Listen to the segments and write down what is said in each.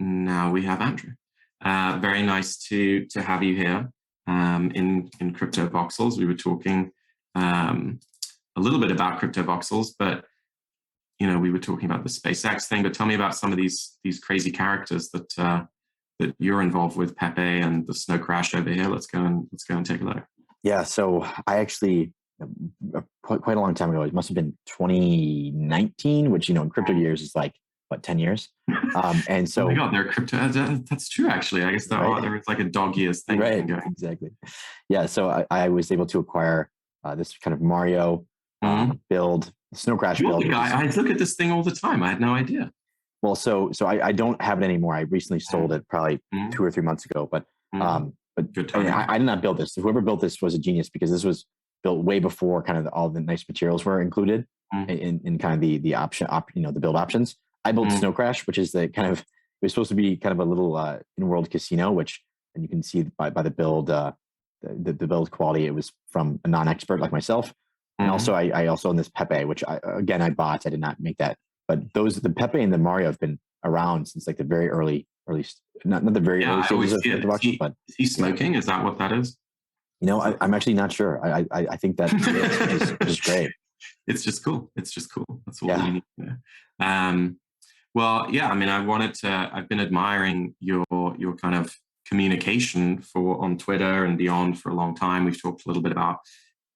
now we have Andrew. Very nice to have you here in Crypto Voxels. We were talking a little bit about Crypto Voxels, but we were talking about the SpaceX thing. But tell me about some of these crazy characters that you're involved with, Pepe and the Snow Crash over here. Let's go and take a look. Yeah, so I actually quite a long time ago. It must have been 2019, which in crypto years is like what 10 years. And so, oh my God, they're crypto. That's true, actually. I guess there was like a dog years thing. Right, exactly. Yeah, so I was able to acquire this kind of Mario build, Snow Crash build. I look at this thing all the time. I had no idea. Well, so I don't have it anymore. I recently sold it probably 2 or 3 months ago. But Good I did not build this. Whoever built this was a genius, because this was built way before kind of all the nice materials were included in kind of the option, the build options. I built Snow Crash, which is the kind of, it was supposed to be kind of a little in-world casino, which, and you can see by the build, the build quality, it was from a non-expert like myself. And also I also own this Pepe, which I bought. I did not make that. But the Pepe and the Mario have been around since like the very early, not the very early stages of production. But is he smoking? Is that what that is? I'm actually not sure. I think that is great. It's just cool. That's what we need to know. Well, yeah, I mean, I've been admiring your kind of communication on Twitter and beyond for a long time. We've talked a little bit about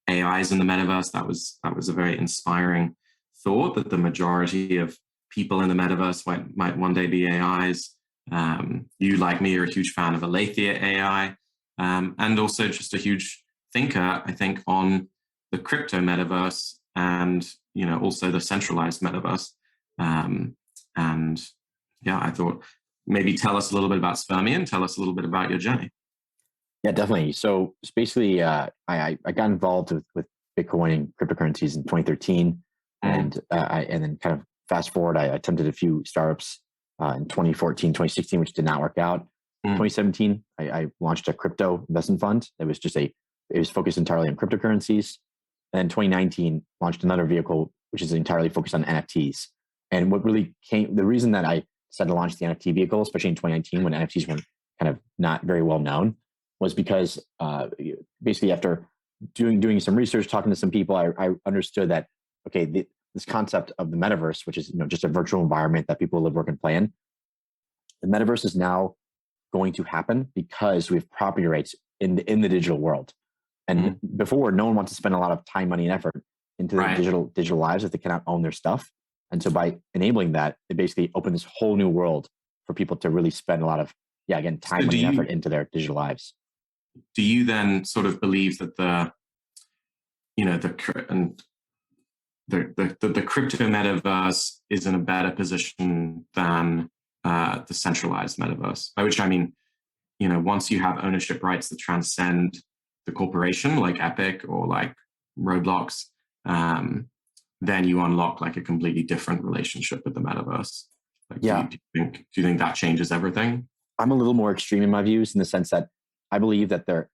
AIs in the metaverse. That was a very inspiring thought, that the majority of people in the metaverse might one day be AIs. You, like me, are a huge fan of Aletheia AI, and also just a huge thinker, I think, on the crypto metaverse and also the centralized metaverse. And yeah, I thought maybe tell us a little bit about Sfermion. Tell us a little bit about your journey. Yeah, definitely. So basically, I got involved with Bitcoin and cryptocurrencies in 2013, and then kind of fast forward, I attempted a few startups in 2014, 2016, which did not work out. 2017, I launched a crypto investment fund. It was focused entirely on cryptocurrencies. And then 2019, launched another vehicle, which is entirely focused on NFTs. And the reason that I decided to launch the NFT vehicle, especially in 2019 when NFTs were kind of not very well known, was because basically after doing some research, talking to some people, I understood that, okay, this concept of the metaverse, which is just a virtual environment that people live, work, and play in, the metaverse is now going to happen because we have property rights in the digital world. And before, no one wants to spend a lot of time, money, and effort into their digital lives if they cannot own their stuff. And so by enabling that, it basically opened this whole new world for people to really spend a lot of, time, money, and effort into their digital lives. Do you then sort of believe that the crypto metaverse is in a better position than the centralized metaverse? By which I mean, once you have ownership rights that transcend the corporation, like Epic or like Roblox, then you unlock like a completely different relationship with the metaverse. Like, do you think that changes everything? I'm a little more extreme in my views, in the sense that I believe that the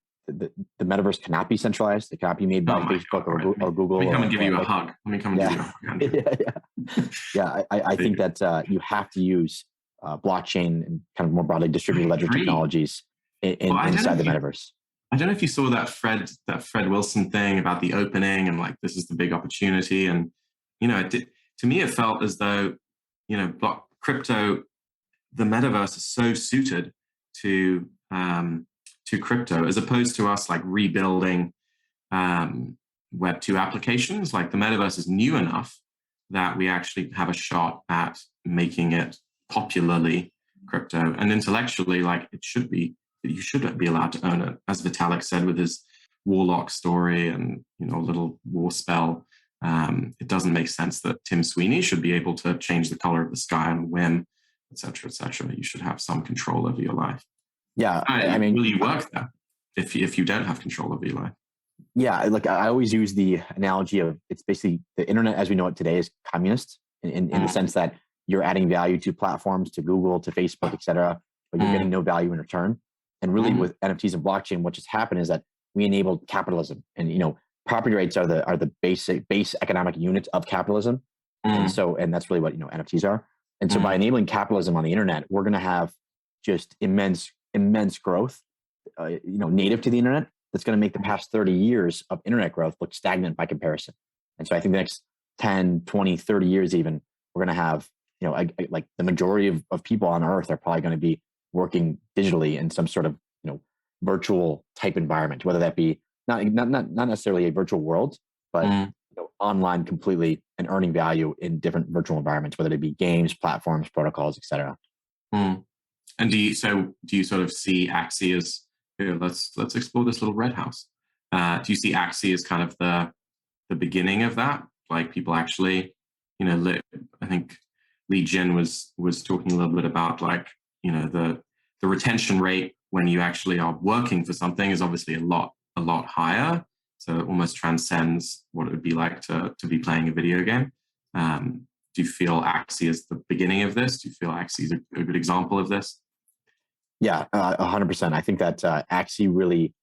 metaverse cannot be centralized. It cannot be made by Facebook or Google. Let me come and give you a hug. Let me come and give you a hug. Yeah. I think that you have to use blockchain and kind of more broadly distributed ledger technologies inside the metaverse. I don't know if you saw that Fred Wilson thing about the opening and like, this is the big opportunity. And, to me, it felt as though, crypto, the metaverse is so suited to crypto, as opposed to us like rebuilding Web2 applications. Like, the metaverse is new enough that we actually have a shot at making it popularly crypto, and intellectually, like, you should be allowed to own it. As Vitalik said with his Warlock story and little war spell, it doesn't make sense that Tim Sweeney should be able to change the color of the sky on a whim, etc., etc. You should have some control over your life. Yeah, will you work there if you don't have control over your life? Yeah, like I always use the analogy of, it's basically the internet as we know it today is communist in the sense that you're adding value to platforms, to Google, to Facebook, etc., but you're getting no value in return. And really, with NFTs and blockchain, what just happened is that we enabled capitalism, and property rights are the base economic unit of capitalism, and that's really what NFTs are. And so by enabling capitalism on the internet, we're going to have just immense growth, native to the internet, that's going to make the past 30 years of internet growth look stagnant by comparison. And so I think the next 10, 20, 30 years even, we're going to have, like the majority of people on earth are probably going to be working digitally in some sort of, virtual type environment, whether that be not necessarily a virtual world, but online completely, and earning value in different virtual environments, whether it be games, platforms, protocols, etc. Mm. And do you sort of see Axie as, here, let's explore this little red house? Do you see Axie as kind of the beginning of that? Like people actually, I think Lee Jin was talking a little bit about like, the retention rate when you actually are working for something is obviously a lot higher. So it almost transcends what it would be like to be playing a video game. Do you feel Axie is the beginning of this? Do you feel Axie is a good example of this? Yeah, 100%. I think that Axie really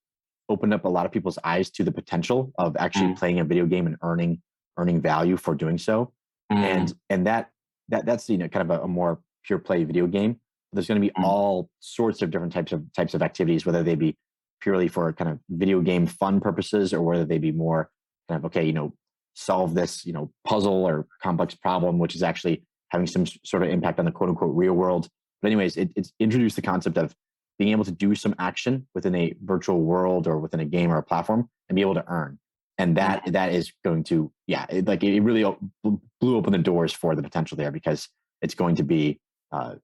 opened up a lot of people's eyes to the potential of actually playing a video game and earning value for doing so. And that's kind of a more pure play video game. There's going to be all sorts of different types of activities, whether they be purely for kind of video game fun purposes, or whether they be more kind of, solve this, puzzle or complex problem, which is actually having some sort of impact on the quote unquote real world. But anyways, it's introduced the concept of being able to do some action within a virtual world or within a game or a platform and be able to earn. And that is going to, it really blew open the doors for the potential there, because it's going to be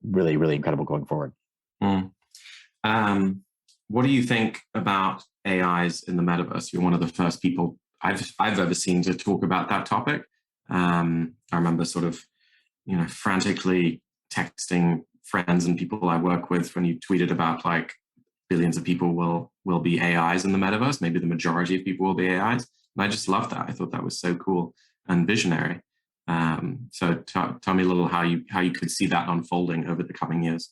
really, really incredible going forward. What do you think about AIs in the metaverse? You're one of the first people I've ever seen to talk about that topic. I remember sort of, frantically texting friends and people I work with when you tweeted about like billions of people will be AIs in the metaverse. Maybe the majority of people will be AIs. And I just loved that. I thought that was so cool and visionary. So tell me a little how you could see that unfolding over the coming years.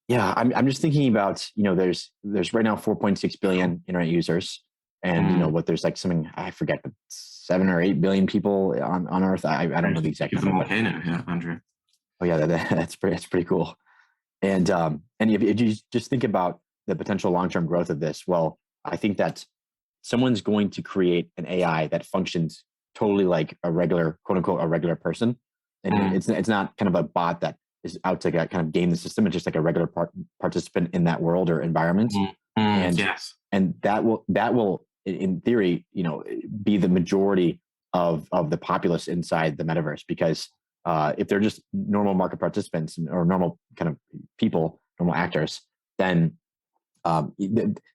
Yeah, I'm just thinking about, there's right now 4.6 billion internet users, and what there's like something, I forget, but 7 or 8 billion people on Earth. I don't know the exact number. Give them all yeah, Andrew. Oh yeah, that's pretty cool. And if you just think about the potential long-term growth of this, well, I think that someone's going to create an AI that functions totally like a regular, quote unquote, a regular person. And it's not kind of a bot that is out to kind of game the system. It's just like a regular participant in that world or environment. And that will, in theory, be the majority of the populace inside the metaverse, because if they're just normal market participants or normal kind of people, normal actors, then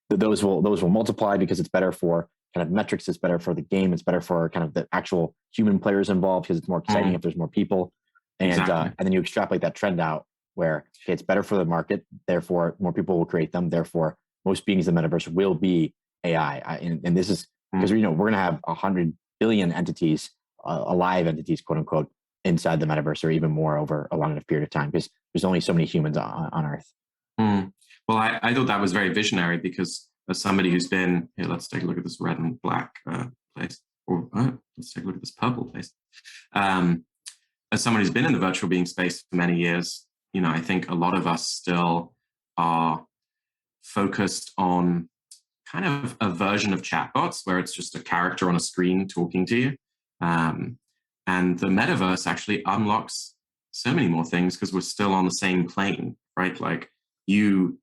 those will multiply, because it's better for kind of metrics, it's better for the game, it's better for kind of the actual human players involved, because it's more exciting if there's more people. And then you extrapolate that trend out where it's better for the market, therefore more people will create them, therefore most beings in the metaverse will be AI. And this is because we're going to have 100 billion entities, alive entities, quote unquote, inside the metaverse, or even more over a long enough period of time, because there's only so many humans on Earth. Well, I thought that was very visionary, because as somebody who's been here, let's take a look at this red and black place, or let's take a look at this purple place. As someone who's been in the virtual being space for many years, I think a lot of us still are focused on kind of a version of chatbots where it's just a character on a screen talking to you. And the metaverse actually unlocks so many more things, because we're still on the same plane, right? Like you,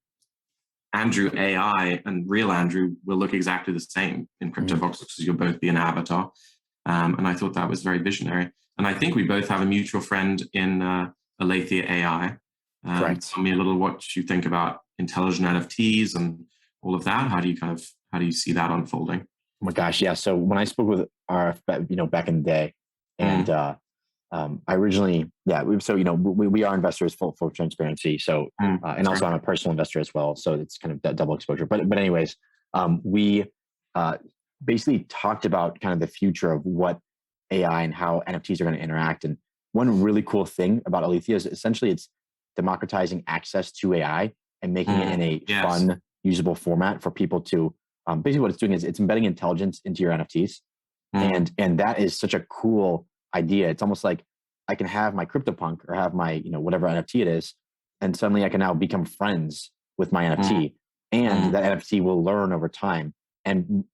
Andrew AI, and real Andrew will look exactly the same in CryptoVox, because you'll both be an avatar. And I thought that was very visionary. And I think we both have a mutual friend in Aletheia AI. Tell me a little what you think about intelligent NFTs and all of that. How do you see that unfolding? Oh my gosh, yeah. So when I spoke with RF, back in the day, and I originally, we are investors, full transparency. So, and also I'm a personal investor as well. So it's kind of that double exposure. But anyways, we basically talked about kind of the future of what AI and how NFTs are going to interact. And one really cool thing about Aletheia is essentially it's democratizing access to AI and making it in a fun, usable format for people to, basically what it's doing is it's embedding intelligence into your NFTs. And that is such a cool idea. It's almost like I can have my CryptoPunk or have my, whatever NFT it is, and suddenly I can now become friends with my NFT, mm, and mm, that NFT will learn over time and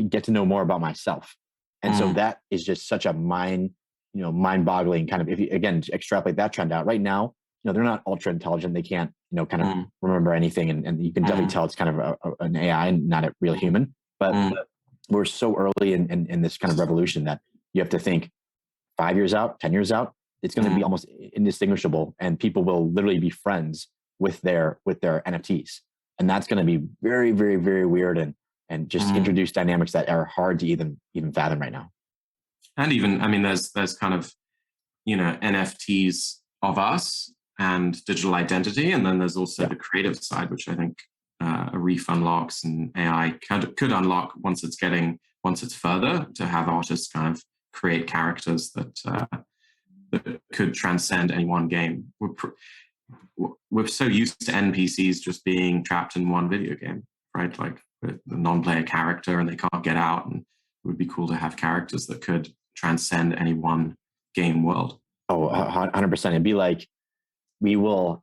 get to know more about myself. And so mm, that is just such a mind-boggling kind of, if you again extrapolate that trend out right now, they're not ultra intelligent. They can't, kind of mm, remember anything. And you can definitely mm, tell it's kind of an AI and not a real human. But mm, we're so early in this kind of revolution that you have to think 5 years out, 10 years out, it's going to be mm, almost indistinguishable, and people will literally be friends with their NFTs. And that's going to be very, very, very weird, and just mm. introduce dynamics that are hard to even fathom right now. And even, I mean, there's kind of, NFTs of us and digital identity, and then there's also Yeah. the creative side, which I think a Reef unlocks and AI could unlock once it's further, to have artists kind of create characters that could transcend any one game. We're so used to NPCs just being trapped in one video game, right? Like the non-player character, and they can't get out. And it would be cool to have characters that could transcend any one game world. Oh, 100%. It'd be like, we will,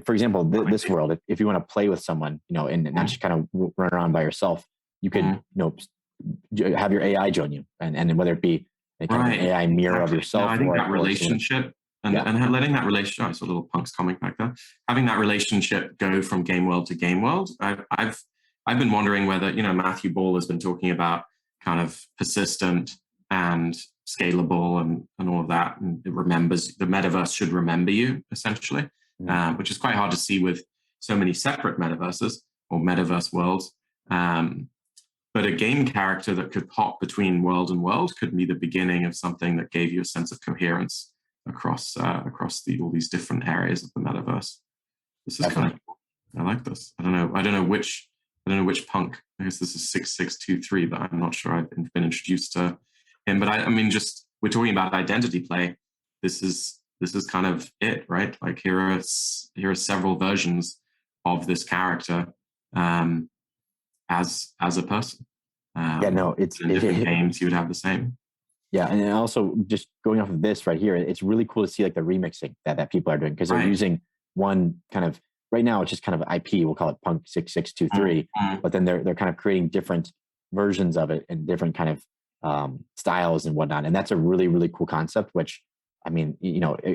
for example, this world, if you want to play with someone, and not just kind of run around by yourself, you could, have your AI join you, and whether it be a kind of an AI mirror of yourself, I think or that relationship, and letting that relationship, I saw little punks comic back there, having that relationship go from game world to game world. I've been wondering whether, Matthew Ball has been talking about kind of persistent and scalable and all of that. And it remembers, the metaverse should remember you, essentially, which is quite hard to see with so many separate metaverses or metaverse worlds. But a game character that could hop between world and world could be the beginning of something that gave you a sense of coherence across all these different areas of the metaverse. This is kind of cool. I like this. I don't know which punk. I guess this is 6623, but I'm not sure I've been introduced to him. But I mean, just, we're talking about identity play. This is kind of it, right? Like here are several versions of this character as a person. It's in different games you would have the same. Yeah, and also just going off of this right here, it's really cool to see like the remixing that people are doing, because they're using one kind of, right now it's just kind of IP, we'll call it Punk 6623, but then they're kind of creating different versions of it and different kind of styles and whatnot, and that's a really, really cool concept. Which, I mean,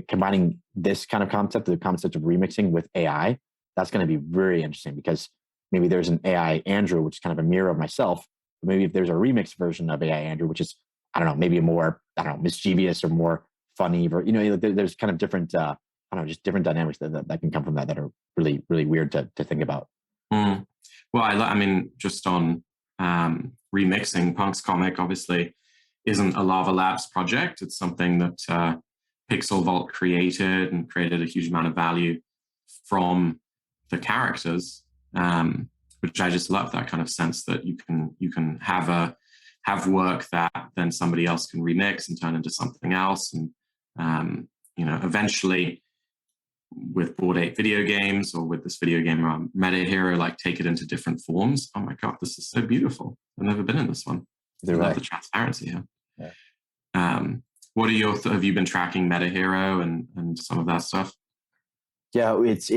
combining this kind of concept, the concept of remixing, with AI, that's going to be very interesting, because maybe there's an AI Andrew, which is kind of a mirror of myself. But maybe if there's a remix version of AI Andrew, which is, I don't know, maybe a more, mischievous or more funny, there's kind of different, just different dynamics that can come from that are really, really weird to think about. Well, I mean, just on remixing, Punk's comic obviously isn't a Lava Labs project. It's something that Pixel Vault created, and created a huge amount of value from the characters, which I just love, that kind of sense that you can have work that then somebody else can remix and turn into something else. And eventually, with Bored Ape video games, or with this video game Meta Hero, like, take it into different forms. Oh my god, this is so beautiful. I've never been in this one. I love the transparency here. Yeah. What are your have you been tracking Meta Hero and some of that stuff? Yeah, it's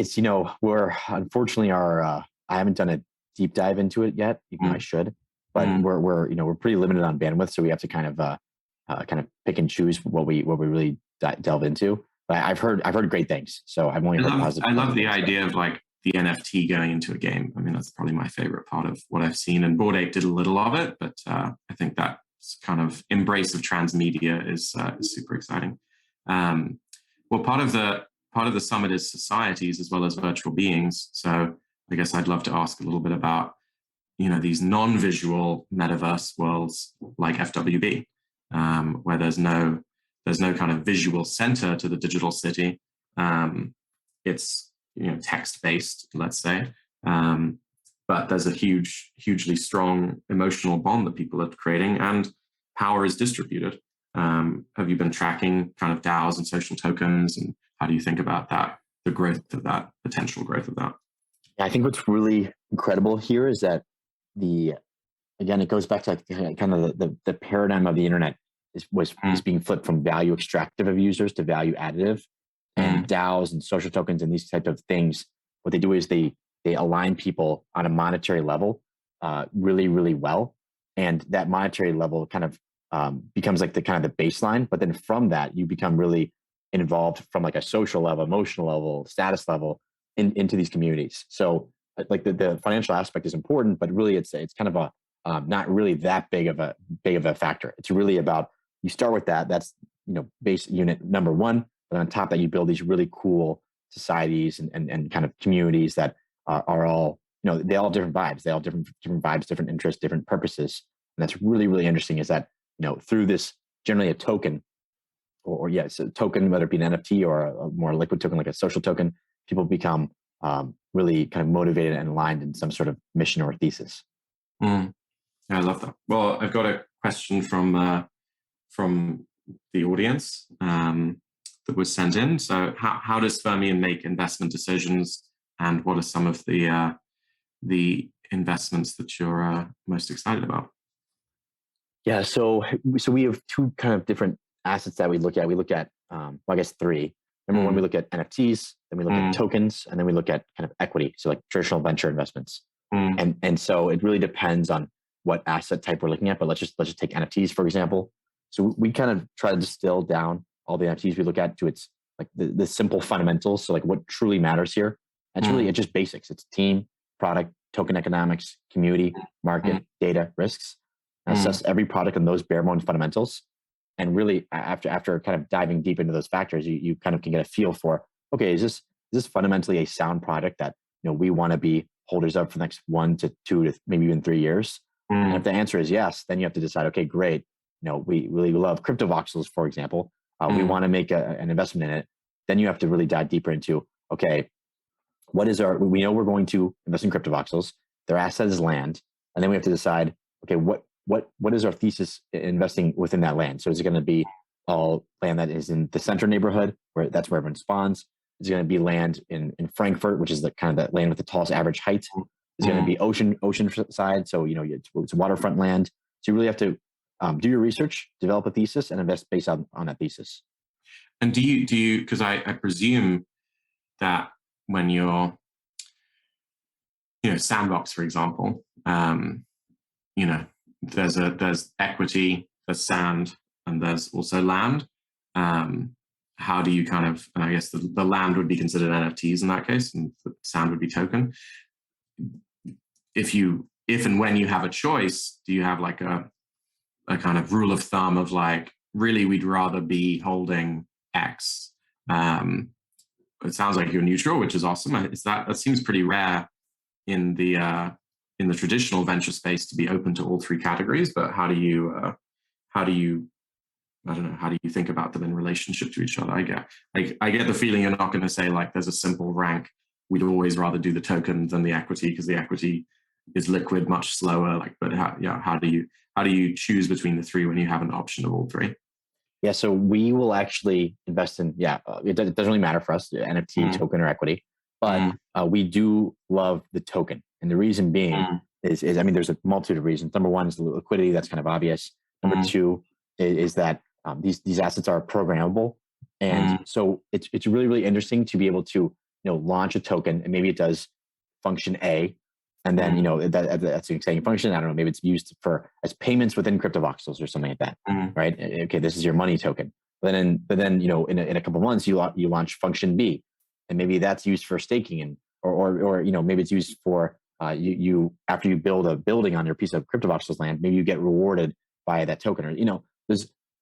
we're, unfortunately, I haven't done a deep dive into it yet, even though I should, but we're pretty limited on bandwidth, so we have to kind of pick and choose what we really delve into. But I've heard great things, so I've only heard positive. I love the idea of like the NFT going into a game. I mean, that's probably my favorite part of what I've seen. And Bored Ape did a little of it, but I think that kind of embrace of transmedia is super exciting. Well, part of the summit is societies as well as virtual beings. So I guess I'd love to ask a little bit about these non-visual metaverse worlds like FWB, where there's no kind of visual center to the digital city. It's text-based, let's say, but there's a hugely strong emotional bond that people are creating, and power is distributed. Have you been tracking kind of DAOs and social tokens, and how do you think about that, the growth of that, potential growth of that? I think what's really incredible here is that it goes back to kind of the paradigm of the internet is being flipped from value extractive of users to value additive. and DAOs and social tokens and these types of things. What they do is they align people on a monetary level really, really well. And that monetary level kind of becomes like the kind of the baseline. But then from that, you become really involved from like a social level, emotional level, status level into these communities. So like the financial aspect is important, but really it's kind of a not really that big of a factor. It's really about, you start with that. That's, base unit number one. But on top of that, you build these really cool societies and kind of communities that are all, they all have different vibes. They all have different vibes, different interests, different purposes. And that's really, really interesting is that, through this generally a token or yes, a token, whether it be an NFT or a more liquid token, like a social token, people become really kind of motivated and aligned in some sort of mission or thesis. Yeah, I love that. Well, I've got a question from the audience that was sent in. So how does Sfermion make investment decisions, and what are some of the investments that you're most excited about? Yeah, so we have two kind of different assets that we look at. We look at, well, I guess three. Number one, we look at NFTs, then we look at tokens, and then we look at kind of equity, so like traditional venture investments. And so it really depends on what asset type we're looking at. But let's just take NFTs for example. So we kind of try to distill down all the NFTs we look at to its like the simple fundamentals. So like what truly matters here. It's really it's just basics. It's team, product, token economics, community, market, data, risks. Assess every product on those bare bones fundamentals. And really after kind of diving deep into those factors, you kind of can get a feel for, okay, is this fundamentally a sound product that we want to be holders of for the next 1 to 2 to maybe even 3 years? And if the answer is yes, then you have to decide, okay, great. We really love crypto voxels, for example. We want to make an investment in it. Then you have to really dive deeper into, okay, we know we're going to invest in crypto voxels. Their asset is land. And then we have to decide, okay, what is our thesis in investing within that land? So is it going to be all land that is in the center neighborhood, where that's where everyone spawns? Is it going to be land in Frankfurt, which is the kind of that land with the tallest average height? Is it going to be ocean side? So, it's waterfront land. So you really have to do your research, develop a thesis, and invest based on that thesis. And do you, because I presume that when you're, Sandbox, for example, there's equity, there's sand, and there's also land. How do you kind of, and I guess the land would be considered NFTs in that case, and the sand would be token. If and when you have a choice, do you have like a kind of rule of thumb of like, really, we'd rather be holding X? It sounds like you're neutral, which is awesome. That seems pretty rare in the traditional venture space to be open to all three categories. But how do you I don't know, how do you think about them in relationship to each other? I get the feeling you're not going to say like there's a simple rank. We'd always rather do the token than the equity because the equity is liquid, much slower. Like, but how do you choose between the three when you have an option of all three? Yeah, so we will actually invest in, it doesn't really matter for us, NFT, token, or equity, but we do love the token. And the reason being is, I mean, there's a multitude of reasons. Number one is the liquidity. That's kind of obvious. Number two is that these assets are programmable. And so it's really, really interesting to be able to, launch a token, and maybe it does function A. And then, that's an exciting function. I don't know, maybe it's used as payments within crypto voxels or something like that, right? Okay, this is your money token. But then in a couple of months, you launch function B, and maybe that's used for staking, and or maybe it's used for you after you build a building on your piece of crypto voxels land, maybe you get rewarded by that token, or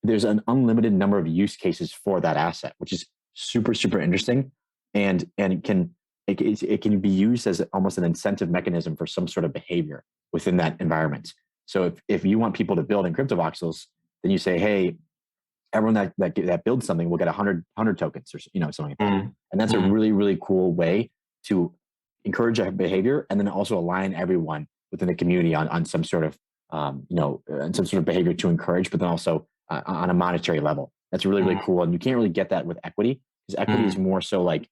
there's an unlimited number of use cases for that asset, which is super, super interesting, and it can be used as almost an incentive mechanism for some sort of behavior within that environment. So if you want people to build in crypto voxels, then you say, hey, everyone that builds something will get 100 tokens, or something like that. And that's a really, really cool way to encourage that behavior, and then also align everyone within the community on some sort of some sort of behavior to encourage, but then also on a monetary level. That's really, really cool. And you can't really get that with equity, because equity is more so like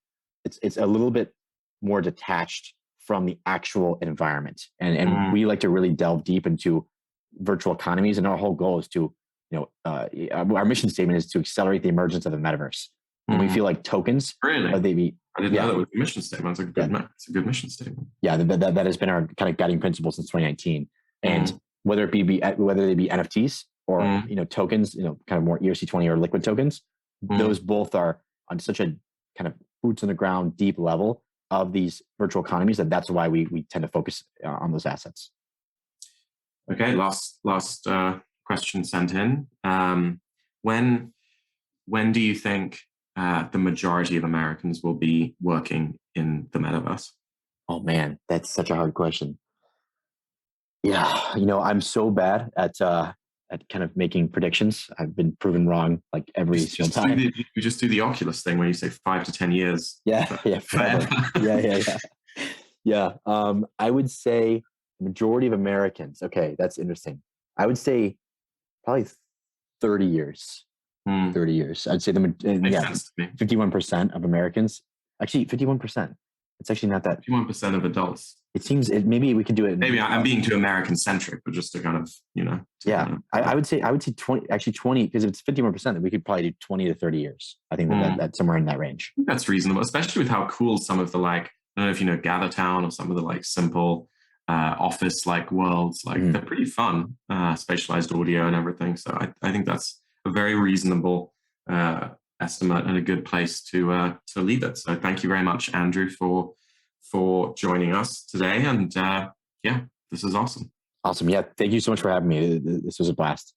it's a little bit more detached from the actual environment. And we like to really delve deep into virtual economies. And our whole goal is to, our mission statement is to accelerate the emergence of the metaverse. And we feel like tokens, Really? they be, I didn't know that was a mission statement. It's a good mission statement. Yeah, that has been our kind of guiding principle since 2019. And whether they be NFTs or tokens, kind of more ERC20 or liquid tokens, those both are on such a kind of boots on the ground, deep level of these virtual economies that's why we tend to focus on those assets. Okay, last question sent in. When do you think the majority of Americans will be working in the metaverse? Oh man, that's such a hard question. Yeah, I'm so bad at kind of making predictions. I've been proven wrong like every single time. You just do the Oculus thing where you say 5 to 10 years. Yeah, forever. Yeah. I would say majority of Americans. Okay, that's interesting. I would say probably 30 years. 30 years. I'd say 51% of Americans. Actually, 51%. It's actually not that. 51% of adults. It seems maybe we could do it. Maybe I'm being too American centric, but just to kind of, I would say 20, because if it's 51%, then we could probably do 20 to 30 years. I think that's somewhere in that range. I think that's reasonable, especially with how cool some of the I don't know if you know GatherTown or some of the simple office worlds, they're pretty fun, spatialized audio and everything. So I think that's a very reasonable estimate and a good place to leave it. So thank you very much, Andrew, for joining us today. And this is awesome. Awesome. Yeah. Thank you so much for having me. This was a blast.